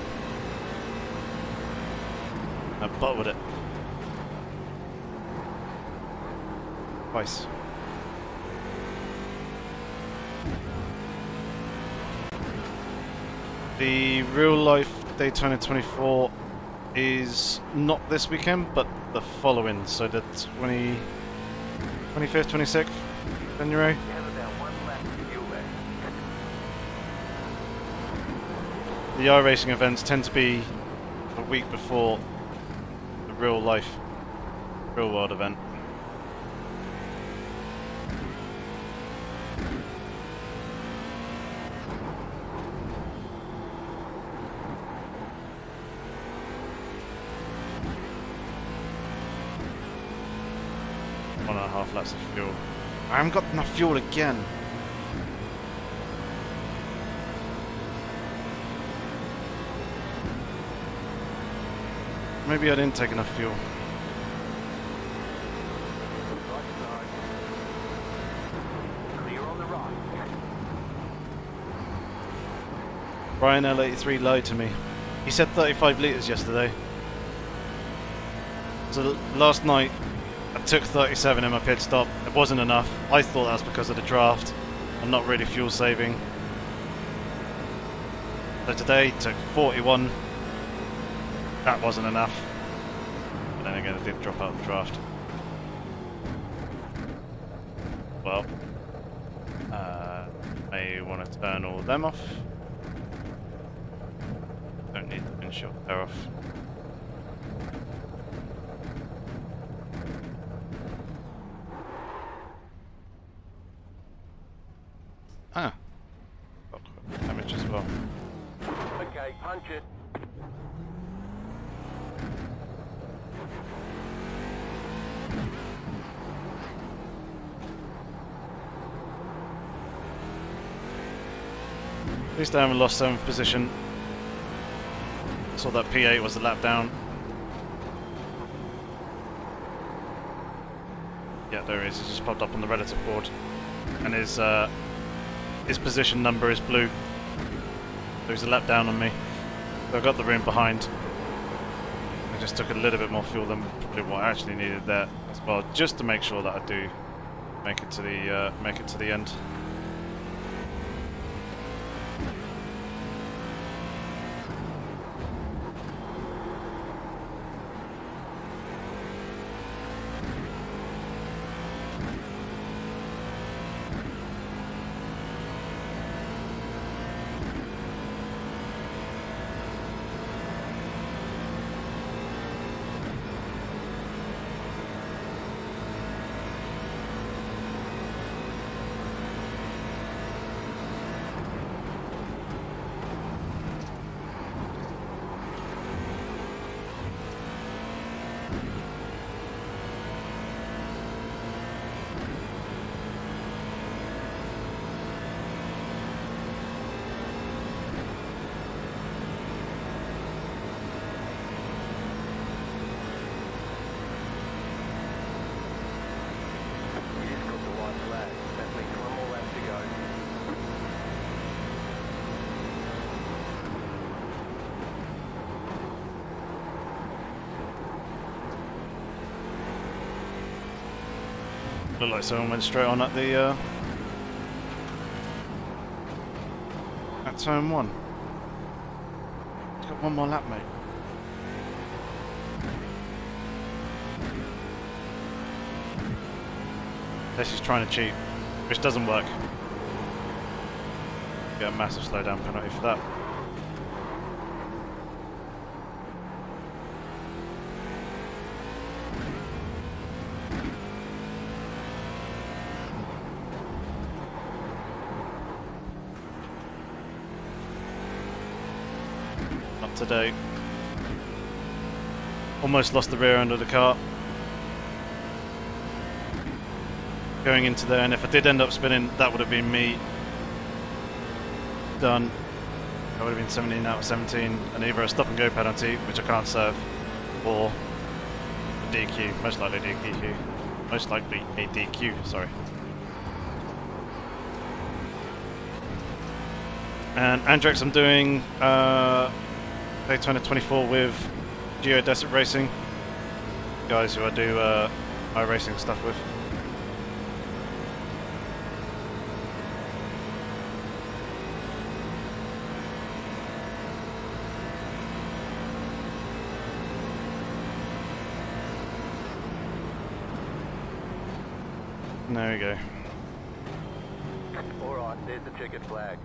I butted it. Twice. The real life Daytona 24 is not this weekend, but the following, so the 25th, 26th January. The iRacing events tend to be a week before the real world event. One and a half laps of fuel. I haven't got enough fuel again. Maybe I didn't take enough fuel. Clear on the right. Brian L83 lied to me. He said 35 litres yesterday. So last night I took 37 in my pit stop. It wasn't enough. I thought that was because of the draft. I'm not really fuel saving. So today took 41. That wasn't enough. But then again, it did drop out the draft. Well, may want to turn all of them off. Don't need the windshield there off. Ah, got quite damage as well. Okay, punch it. At least I haven't lost 7th position. Saw that P8 was the lap down. Yeah, there he is. He just popped up on the relative board, and his position number is blue. So he's a lap down on me. So I got the room behind. I just took a little bit more fuel than probably what I actually needed there as well, just to make sure that I do make it to the end. You just got the white flag. That means one more lap to go. Looked like someone went straight on at the at turn 1. He's got one more lap, mate. This is trying to cheat, which doesn't work. Get a massive slowdown penalty for that. Not today. Almost lost the rear end of the car. Going into there, and if I did end up spinning, that would have been me done. That would have been 17 out of 17, and either a stop and go penalty, which I can't serve, or a DQ, most likely DQ. Most likely a DQ, sorry. And Andrex, I'm doing Daytona 24 with Geodesic Racing, guys who I do iRacing stuff with. There we go. Alright, there's the checkered flag.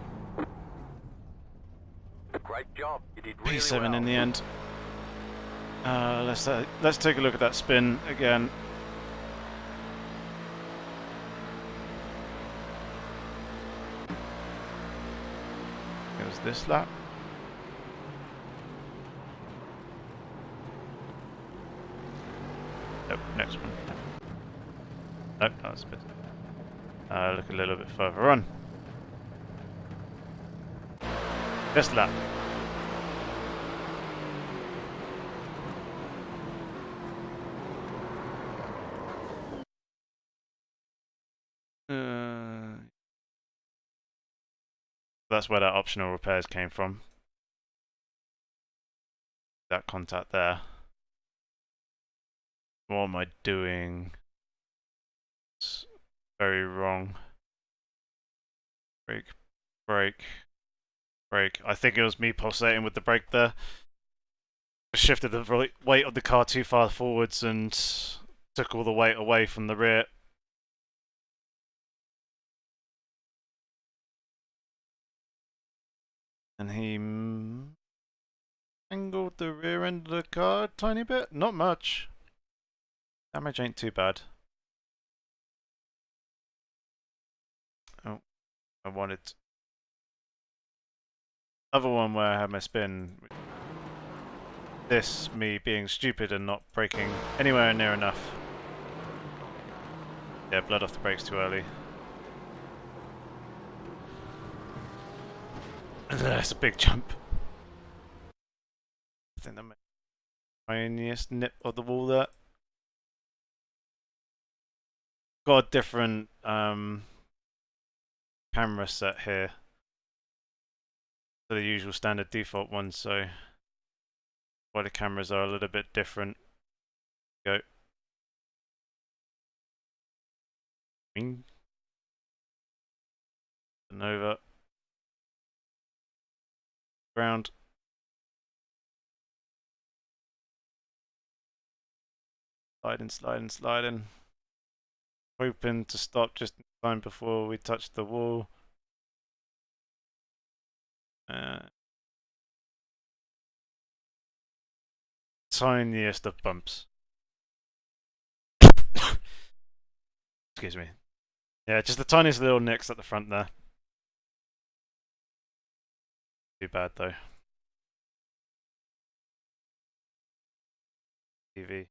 Great job. You did really P7 well. in the end. Let's take a look at that spin again. It was this lap. Nope, next one. Nope, that's a bit. Look a little bit further on. This lap. That's where that optional repairs came from. That contact there. What am I doing? It's very wrong. Brake, brake, brake. I think it was me pulsating with the brake there. Shifted the weight of the car too far forwards and took all the weight away from the rear. And he angled the rear end of the car a tiny bit. Not much. Damage ain't too bad. Oh, I wanted other one where I had my spin. This, me being stupid and not braking anywhere near enough. Yeah, blood off the brakes too early. That's a big jump. I think that might be the tiniest nip of the wall there. Got a different camera set here to the usual standard default one, so why the cameras are a little bit different. Go. Wing. And over. Ground. Sliding, sliding, sliding. Hoping to stop just in time before we touch the wall. Tiniest of bumps. Excuse me. Yeah, just the tiniest little nicks at the front there. Too bad though. TV.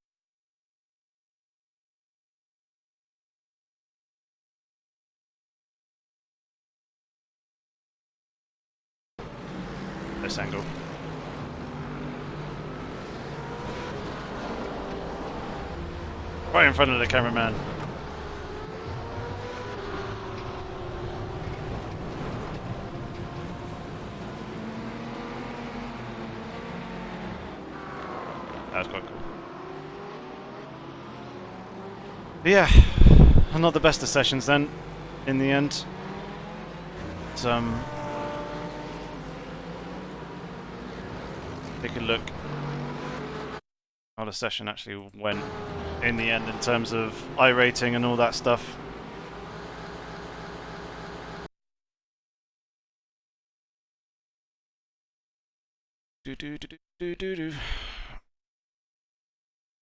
This angle. Right in front of the cameraman. That was quite cool. But yeah, not the best of sessions then, in the end. But, take a look how the session actually went in the end in terms of iRating and all that stuff.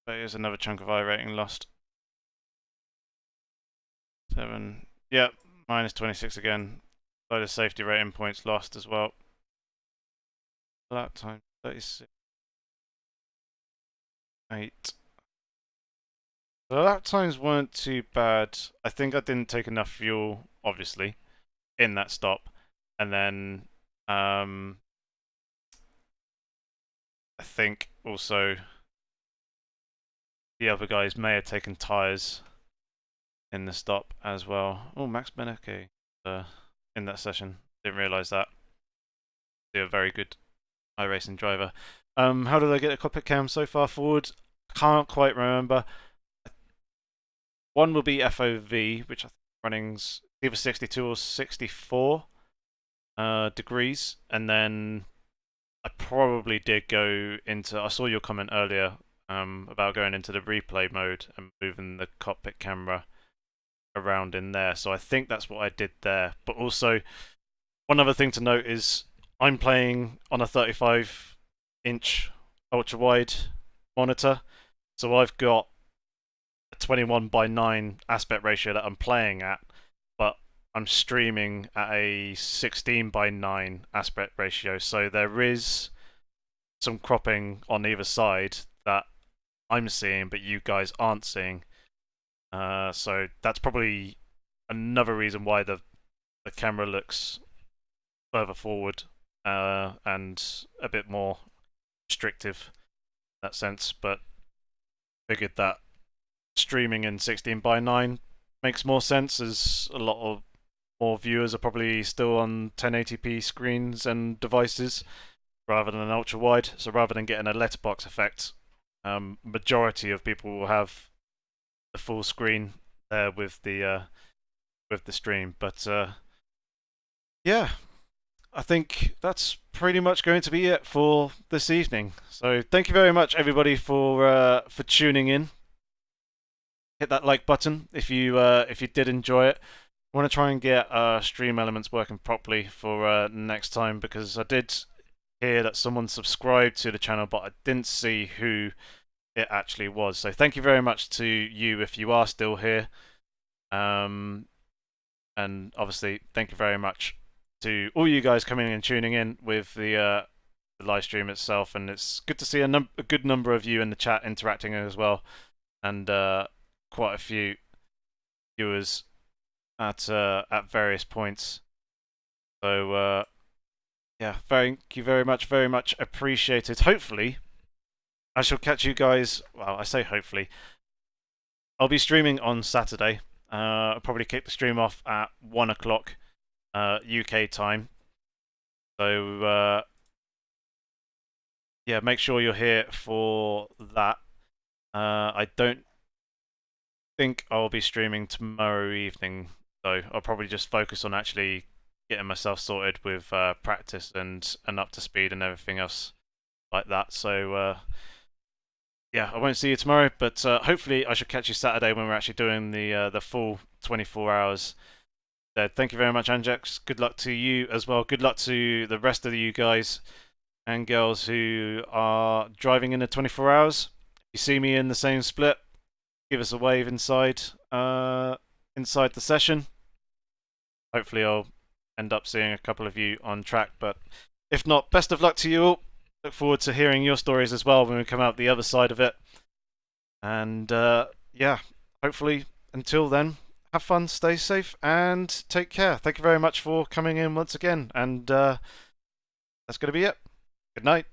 There's another chunk of iRating lost. 7. Yep, minus 26 again. Load of safety rating points lost as well. Lap time 36. 8. The lap times weren't too bad. I think I didn't take enough fuel, obviously, in that stop. And then I think also the other guys may have taken tyres in the stop as well. Oh, Max Beneke in that session. Didn't realise that. They're a very good iRacing driver. How did I get a cockpit cam so far forward? Can't quite remember. One will be FOV, which I think running's either 62 or 64 degrees, and then I probably did go into. I saw your comment earlier about going into the replay mode and moving the cockpit camera around in there. So I think that's what I did there. But also, one other thing to note is I'm playing on a 35-inch ultra-wide monitor, so I've got a 21:9 aspect ratio that I'm playing at, but I'm streaming at a 16:9 aspect ratio, so there is some cropping on either side that I'm seeing, but you guys aren't seeing. So that's probably another reason why the camera looks further forward and a bit more restrictive in that sense. But figured that streaming in 16:9 makes more sense, as a lot of more viewers are probably still on 1080p screens and devices rather than an ultra wide. So rather than getting a letterbox effect, majority of people will have the full screen there with the stream. But yeah, I think that's pretty much going to be it for this evening. So thank you very much, everybody, for tuning in. Hit that like button if you did enjoy it. I want to try and get stream elements working properly for next time, because I did hear that someone subscribed to the channel, but I didn't see who it actually was. So thank you very much to you if you are still here. And obviously, thank you very much to all you guys coming and tuning in with the live stream itself. And it's good to see a good number of you in the chat interacting as well, and quite a few viewers at various points. So yeah, thank you very much appreciated. Hopefully, I shall catch you guys. Well, I say hopefully. I'll be streaming on Saturday. I'll probably kick the stream off at 1 o'clock UK time. So yeah, make sure you're here for that. I don't think I'll be streaming tomorrow evening, though. I'll probably just focus on actually getting myself sorted with practice and up to speed and everything else like that. So yeah, I won't see you tomorrow, but hopefully I shall catch you Saturday when we're actually doing the full 24 hours. Thank you very much, Anjax. Good luck to you as well. Good luck to the rest of you guys and girls who are driving in the 24 hours. If you see me in the same split, give us a wave inside inside the session. Hopefully I'll end up seeing a couple of you on track, but if not, best of luck to you all. Look forward to hearing your stories as well when we come out the other side of it. And yeah, hopefully until then, have fun, stay safe, and take care. Thank you very much for coming in once again, and that's going to be it. Good night.